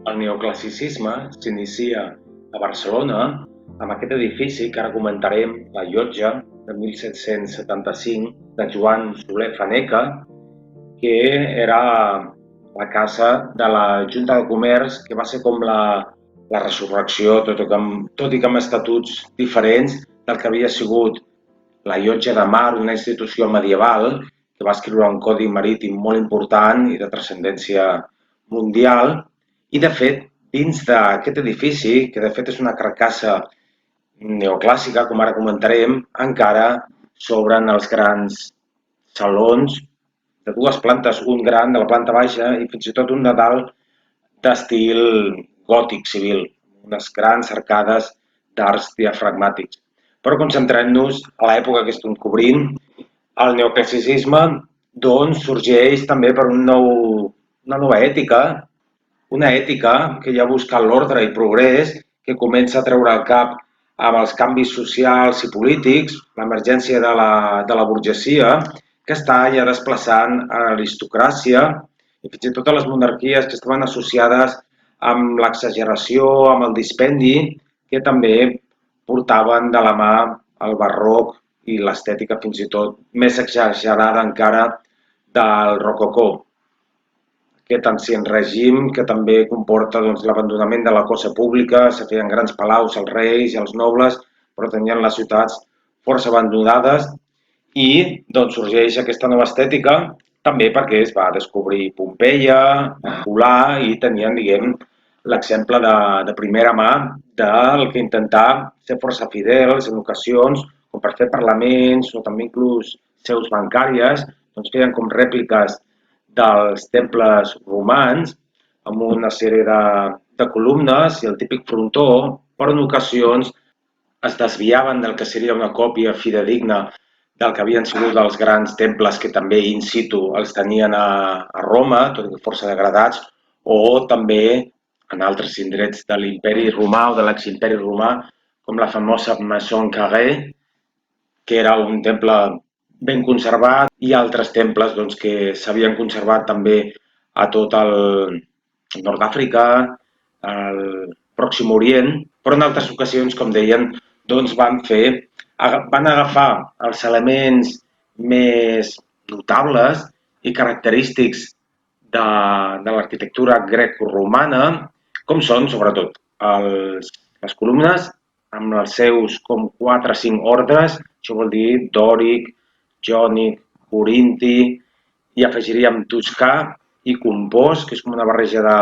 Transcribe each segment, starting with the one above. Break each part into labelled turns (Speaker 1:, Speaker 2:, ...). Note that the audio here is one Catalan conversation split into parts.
Speaker 1: El neoclassicisme s'inicia a Barcelona amb aquest edifici que ara comentarem, la Llotja, de 1775, de Joan Soler Faneca, que era la casa de la Junta de Comerç, que va ser com la resurrecció, tot i que amb estatuts diferents del que havia sigut la Llotja de Mar, una institució medieval que va escriure un codi marítim molt important i de transcendència mundial. I, de fet, dins d'aquest edifici, que de fet és una carcassa neoclàssica, com ara comentarem, encara s'obren els grans salons de dues plantes, un gran de la planta baixa i fins i tot un de dalt d'estil gòtic civil, unes grans arcades d'arcs diafragmàtics. Però concentrant-nos a l'època que estem cobrint, el neoclassicisme doncs, sorgeix també per una nova ètica, una ètica que ja busca l'ordre i progrés, que comença a treure el cap amb els canvis socials i polítics, l'emergència de la burgesia, que està ja desplaçant a l'aristocràcia i fins i tot a les monarquies que estaven associades amb l'exageració, amb el dispendi, que també portaven de la mà el barroc i l'estètica fins i tot més exagerada encara del rococó. Aquest ancient règim que també comporta l'abandonament de la cosa pública, se feien grans palaus als reis i als nobles, però tenien les ciutats força abandonades i sorgeix aquesta nova estètica també perquè es va descobrir Pompeia, Colà i tenien, diguem, l'exemple de primera mà del que intentar ser força fidels en ocasions, com per fer parlaments o també inclús seus bancàries, doncs feien com rèpliques dels temples romans amb una sèrie de columnes i el típic frontó, però en ocasions es desviaven del que seria una còpia fidedigna del que havien sigut els grans temples que també in situ els tenien a Roma, tot i que força degradats, o també en altres indrets de l'imperi romà o de l'eximperi romà, com la famosa Maison Carrée, que era un temple ben conservat, i altres temples que s'havien conservat també a tot el nord d'Àfrica, al Pròxim Orient, però en altres ocasions, com deien, van agafar els elements més notables i característics de l'arquitectura greco-romana, com són, sobretot, les columnes amb els seus com 4 o 5 ordres, això vol dir dòric, jònic, corinti, i afegiríem toscà i compost, que és com una barreja de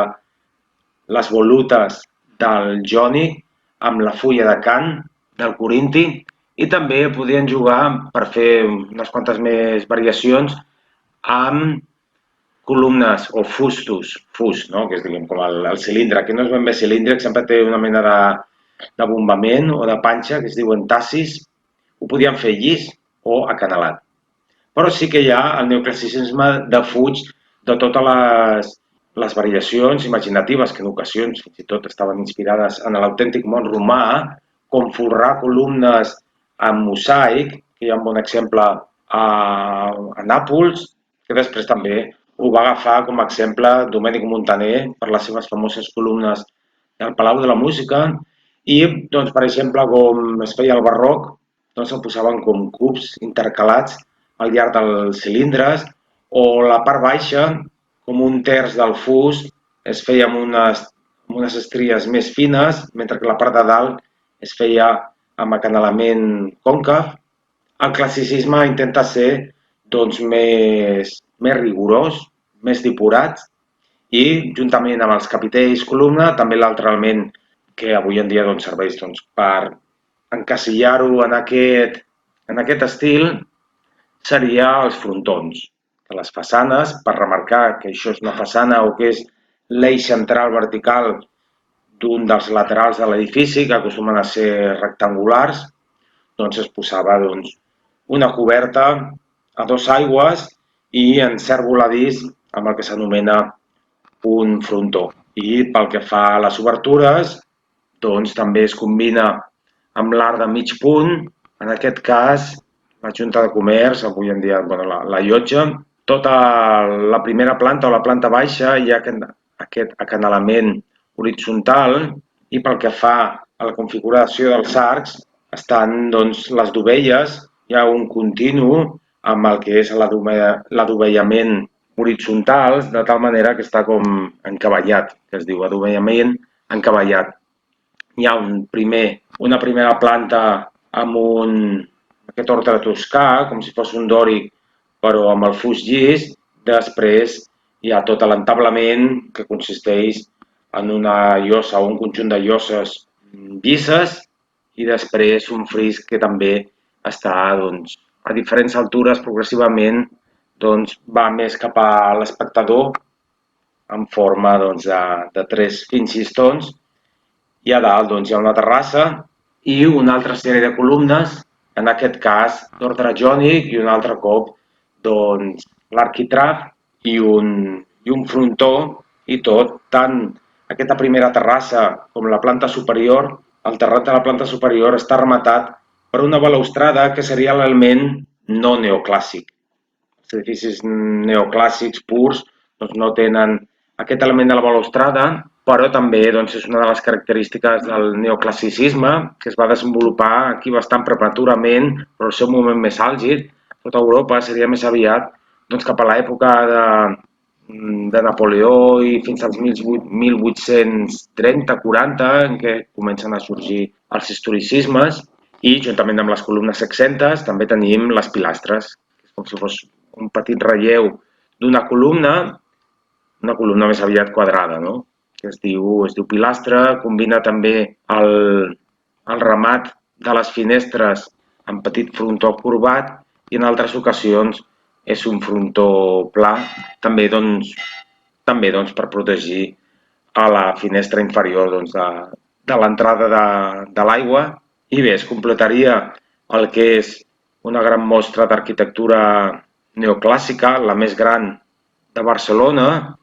Speaker 1: les volutes del jònic amb la fulla de cant del corinti, i també podien jugar, per fer unes quantes més variacions, amb columnes o fustos, no? Que és com el cilindre, que no és ben bé cilíndric, sempre té una mena de bombament o de panxa, que es diuen tassis, ho podien fer llis o acanalat. Però sí que hi ha el neoclassicisme de fuig de totes les variacions imaginatives que en ocasions fins i tot estaven inspirades en l'autèntic món romà, com folrar columnes amb mosaic, que hi ha un bon exemple a Nàpols, que després també ho va agafar com a exemple Domènec Montaner per les seves famoses columnes del Palau de la Música i, per exemple, com es feia al barroc, el posaven com cubs intercalats al llarg dels cilindres, o la part baixa, com un terç del fust, es feia amb unes estries més fines, mentre que la part de dalt es feia amb acanalament còncav. El classicisme intenta ser més rigorós, més depurat, i juntament amb els capitells columna, també l'altre element que avui en dia serveix per encasillar-ho en aquest estil seria els frontons de les façanes, per remarcar que això és una façana o que és l'eix central vertical d'un dels laterals de l'edifici, que acostumen a ser rectangulars, es posava una coberta a 2 aigües i en cert voladís amb el que s'anomena un frontó. I pel que fa a les obertures, també es combina amb l'arc de mig punt, en aquest cas la Junta de Comerç, avui en dia la Llotja. Tota la primera planta o la planta baixa hi ha aquest acanalament horitzontal, i pel que fa a la configuració dels arcs, estan doncs, les dovelles, hi ha un continu amb el que és l'adovellament horitzontal, de tal manera que està com encavallat, que es diu adovellament encavallat. Hi ha una primera planta amb aquest ordre toscà, com si fos un dòric, però amb el fust llis. Després hi ha tot l'entablament, que consisteix en una llosa o un conjunt de lloses llisses, i després un fris que també està doncs, a diferents altures progressivament doncs, va més cap a l'espectador en forma doncs, de tres fins llistons, i a dalt doncs, hi ha una terrassa i una altra sèrie de columnes, en aquest cas d'ordre jònic, i un altre cop doncs, l'arquitraf i un frontó, i tot, tant aquesta primera terrassa com la planta superior, el terrat de la planta superior està rematat per una balustrada que seria l'element no neoclàssic. Els edificis neoclàssics purs doncs, no tenen aquest element de la balustrada, però també doncs, és una de les característiques del neoclassicisme, que es va desenvolupar aquí bastant prematurament, però el seu moment més àlgid, tota Europa, seria més aviat doncs, cap a l'època de Napoleó i fins als 1830-40, en què comencen a sorgir els historicismes, i juntament amb les columnes sexcentes també tenim les pilastres, com si fos un petit relleu d'una columna més aviat quadrada, no? Que es diu pilastra, combina també el remat de les finestres amb petit frontó corbat, i en altres ocasions és un frontó pla, també per protegir a la finestra inferior doncs, de l'entrada de l'aigua. I bé, es completaria el que és una gran mostra d'arquitectura neoclàssica, la més gran de Barcelona,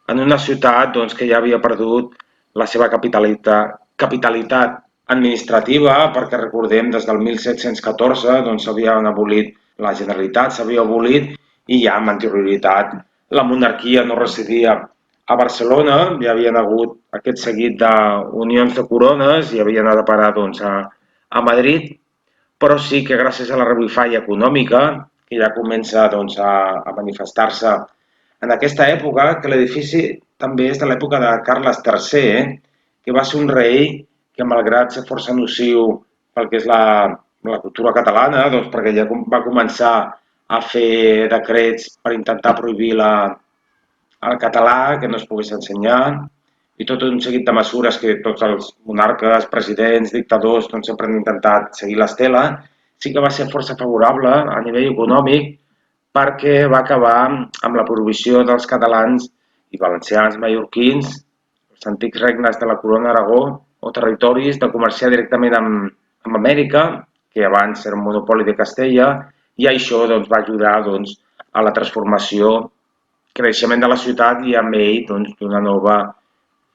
Speaker 1: en una ciutat doncs, que ja havia perdut la seva capitalitat administrativa, perquè recordem, des del 1714 doncs, s'havien abolit la Generalitat, s'havia abolit, i ja amb anterioritat la monarquia no residia a Barcelona, hi havien hagut aquest seguit d'unions de corones i havien anat a parar doncs, a Madrid, però sí que gràcies a la revifalla econòmica, que ja comença doncs, a manifestar-se en aquesta època, que l'edifici també és de l'època de Carles III, que va ser un rei que, malgrat ser força nociu pel que és la cultura catalana, doncs perquè ja va començar a fer decrets per intentar prohibir el català, que no es pogués ensenyar, i tot un seguit de mesures que tots els monarques, presidents, dictadors doncs, sempre han intentat seguir l'estela. Sí que va ser força favorable a nivell econòmic, perquè va acabar amb la prohibició dels catalans i valencians mallorquins, els antics regnes de la corona d'Aragó, o territoris, de comerciar directament amb Amèrica, que abans era un monopoli de Castella, i això doncs, va ajudar doncs, a la transformació, creixement de la ciutat, i amb ell doncs, d'una nova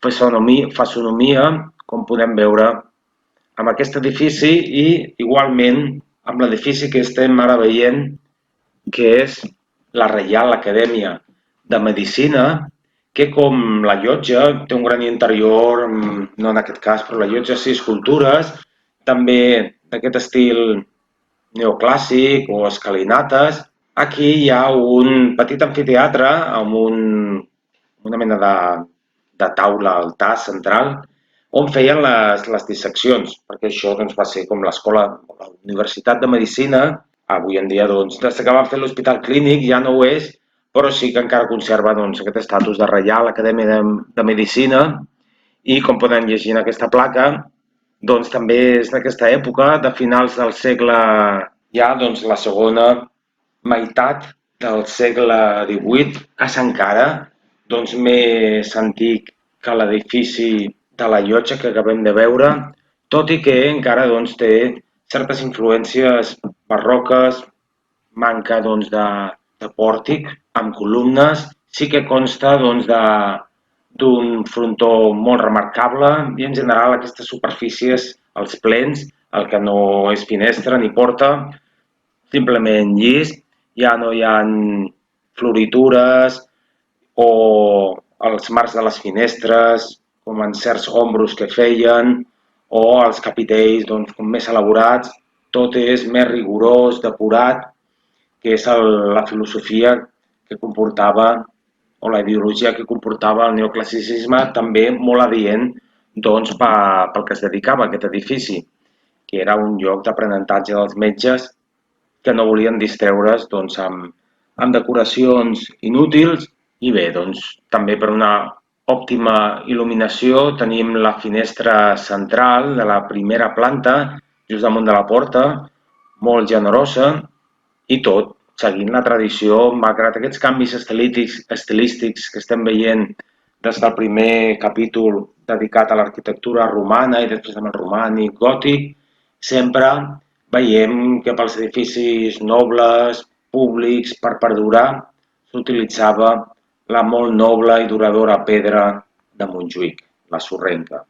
Speaker 1: fisonomia, com podem veure amb aquest edifici, i igualment amb l'edifici que estem ara veient, que és la Reial Acadèmia de Medicina, que com la llotja té un gran interior, no en aquest cas, però la llotja sí, escultures, també d'aquest estil neoclàssic o escalinates. Aquí hi ha un petit amfiteatre amb una mena de taula altar central on feien les disseccions, perquè això doncs, va ser com l'escola, la Universitat de Medicina. Avui en dia, doncs, des que van fer l'Hospital Clínic ja no ho és, però sí que encara conserva doncs, aquest estatus de Reial Acadèmia de Medicina, i com poden llegir en aquesta placa, doncs també és d'aquesta època, de finals del segle, ja doncs la segona meitat del segle XVIII, és encara doncs, més antic que l'edifici de la llotja que acabem de veure, tot i que encara doncs, té certes influències barroques, manca doncs, de pòrtic amb columnes, sí que consta doncs, d'un frontó molt remarcable, i en general aquestes superfícies, els plens, el que no és finestra ni porta, simplement llis, ja no hi ha floritures o els marcs de les finestres com en certs ombros que feien, o els capitells doncs, com més elaborats, tot és més rigorós, depurat, que és la filosofia que comportava o la ideologia que comportava el neoclassicisme, també molt adient doncs, pel que es dedicava a aquest edifici, que era un lloc d'aprenentatge dels metges que no volien distreure's doncs, amb decoracions inútils i bé, doncs, també per una òptima il·luminació tenim la finestra central de la primera planta, just damunt de la porta, molt generosa i tot seguint la tradició, malgrat aquests canvis estilístics que estem veient des del primer capítol dedicat a l'arquitectura romana i després amb el romànic, gòtic, sempre veiem que pels edificis nobles, públics, per perdurar, s'utilitzava la molt noble i duradora pedra de Montjuïc, la sorrenca.